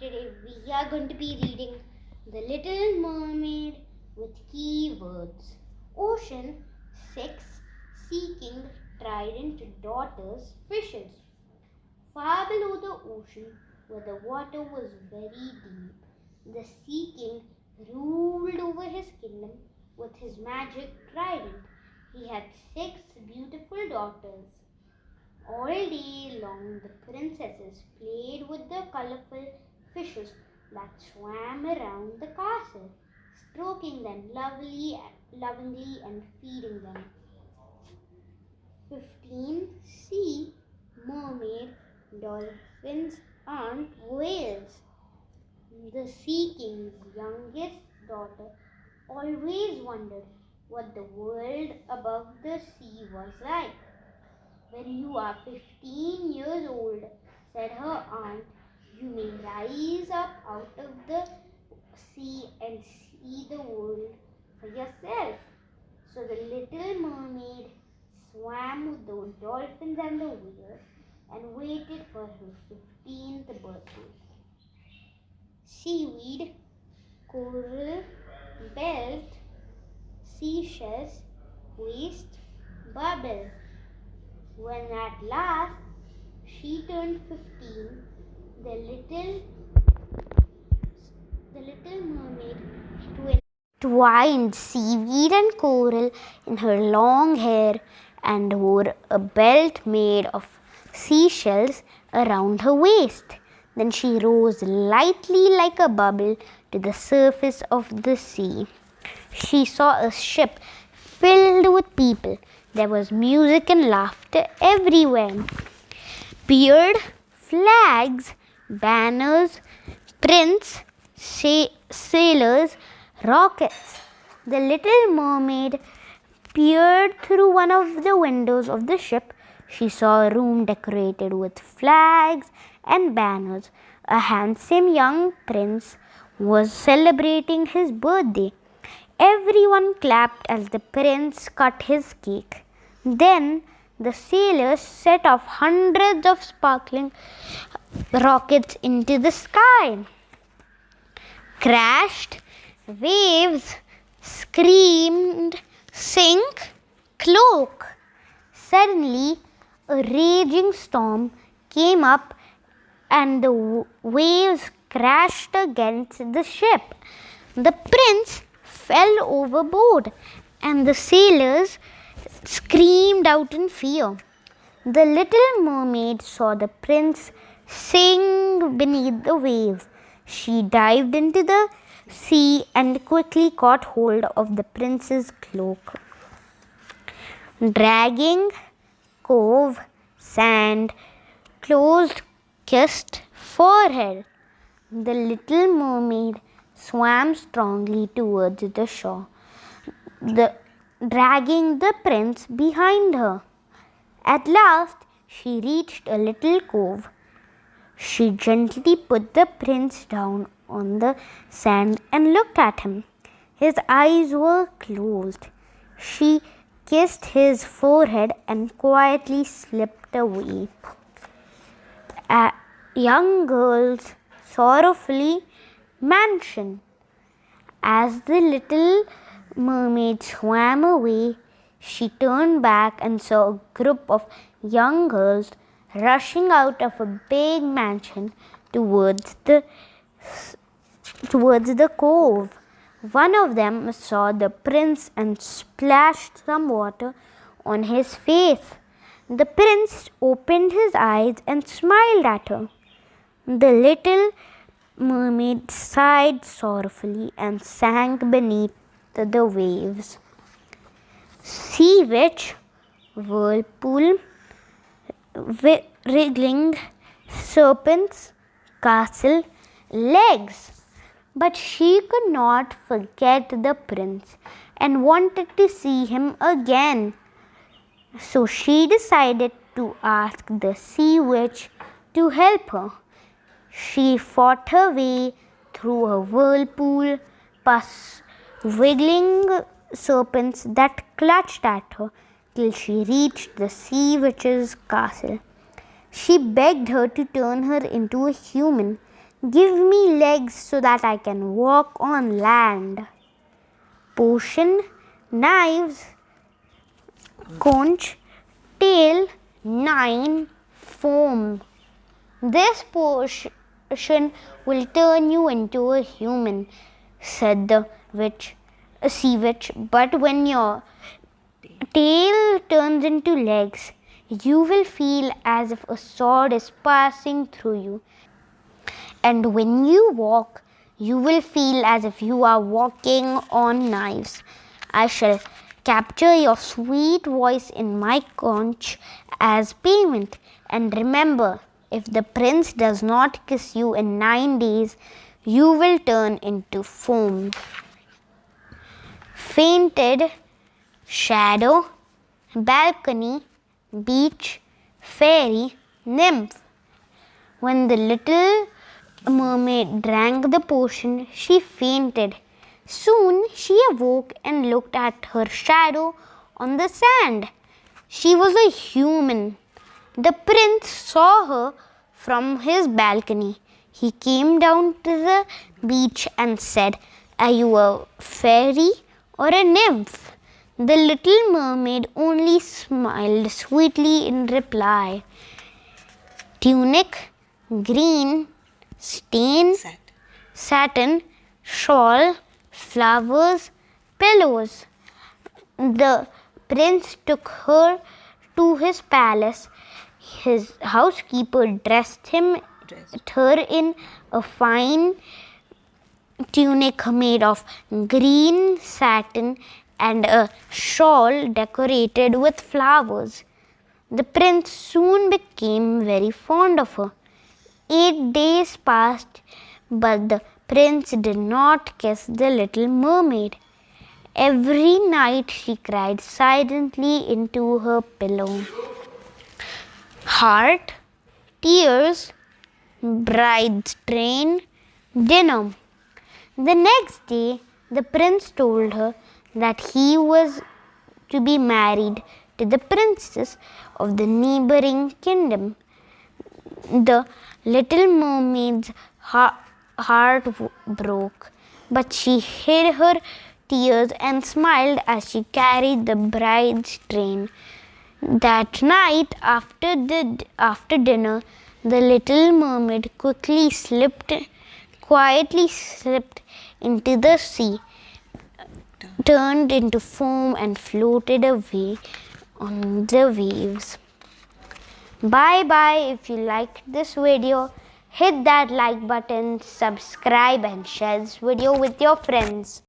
Today we are going to be reading The Little Mermaid with keywords. Ocean 6 Seeking Trident Daughters Fishes. Far below the ocean, where the water was very deep, the Sea King ruled over his kingdom with his magic trident. He had 6 beautiful daughters. All day long the princesses played with the colorful fishes that swam around the castle, stroking them lovingly and feeding them. 15 Sea Mermaid Dolphins aren't whales. The Sea King's youngest daughter always wondered what the world above the sea was like. When you are 15 years old, said her aunt, you may rise up out of the sea and see the world for yourself. So the little mermaid swam with the dolphins and the whales and waited for her 15th birthday. Seaweed, coral, belt, seashells, waist, bubble. When at last she turned 15, the little mermaid twined seaweed and coral in her long hair and wore a belt made of seashells around her waist. Then she rose lightly like a bubble to the surface of the sea. She saw a ship filled with people. There was music and laughter everywhere. Beard, flags, banners, prints, sailors, rockets. The little mermaid peered through one of the windows of the ship. She saw a room decorated with flags and banners. A handsome young prince was celebrating his birthday. Everyone clapped as the prince cut his cake. Then the sailors set off hundreds of sparkling rockets into the sky. Crashed, waves, screamed, sink, cloak. Suddenly, a raging storm came up and the waves crashed against the ship. The prince fell overboard and the sailors screamed out in fear. The little mermaid saw the prince sink beneath the waves. She dived into the sea and quickly caught hold of the prince's cloak. Dragging, cove, sand, closed-kissed forehead, the little mermaid swam strongly towards the shore, dragging the prince behind her. At last, she reached a little cove. She gently put the prince down on the sand and looked at him. His eyes were closed. She kissed his forehead and quietly slipped away. A young girl's sorrowfully mansion. As the little mermaid swam away, she turned back and saw a group of young girls rushing out of a big mansion towards the cove. One of them saw the prince and splashed some water on his face. The prince opened his eyes and smiled at her. The little mermaid sighed sorrowfully and sank beneath the waves. Sea witch, whirlpool, wriggling serpents, castle, legs. But she could not forget the prince and wanted to see him again. So she decided to ask the sea witch to help her. She fought her way through a whirlpool, past wiggling serpents that clutched at her, till she reached the sea witch's castle. She begged her to turn her into a human. Give me legs so that I can walk on land. Potion, knives, conch, tail, 9, foam. This potion will turn you into a human, said the sea witch. But when your tail turns into legs, you will feel as if a sword is passing through you. And when you walk, you will feel as if you are walking on knives. I shall capture your sweet voice in my conch as payment. And remember, if the prince does not kiss you in 9 days, you will turn into foam. Fainted, shadow, balcony, beach, fairy, nymph. When the little mermaid drank the potion, she fainted. Soon she awoke and looked at her shadow on the sand. She was a human. The prince saw her from his balcony. He came down to the beach and said, "Are you a fairy or a nymph?" The little mermaid only smiled sweetly in reply. Tunic, green, stain, satin, shawl, flowers, pillows. The prince took her to his palace. His housekeeper dressed her in a fine tunic made of green satin and a shawl decorated with flowers. The prince soon became very fond of her. 8 days passed, but the prince did not kiss the little mermaid. Every night she cried silently into her pillow. Heart, tears, bride's train, dinner. The next day, the prince told her that he was to be married to the princess of the neighboring kingdom. The little mermaid's heart broke, but she hid her tears and smiled as she carried the bride's train. That night, after dinner, the little mermaid quietly slipped into the sea, turned into foam and floated away on the waves. Bye bye. If you liked this video, hit that like button, subscribe and share this video with your friends.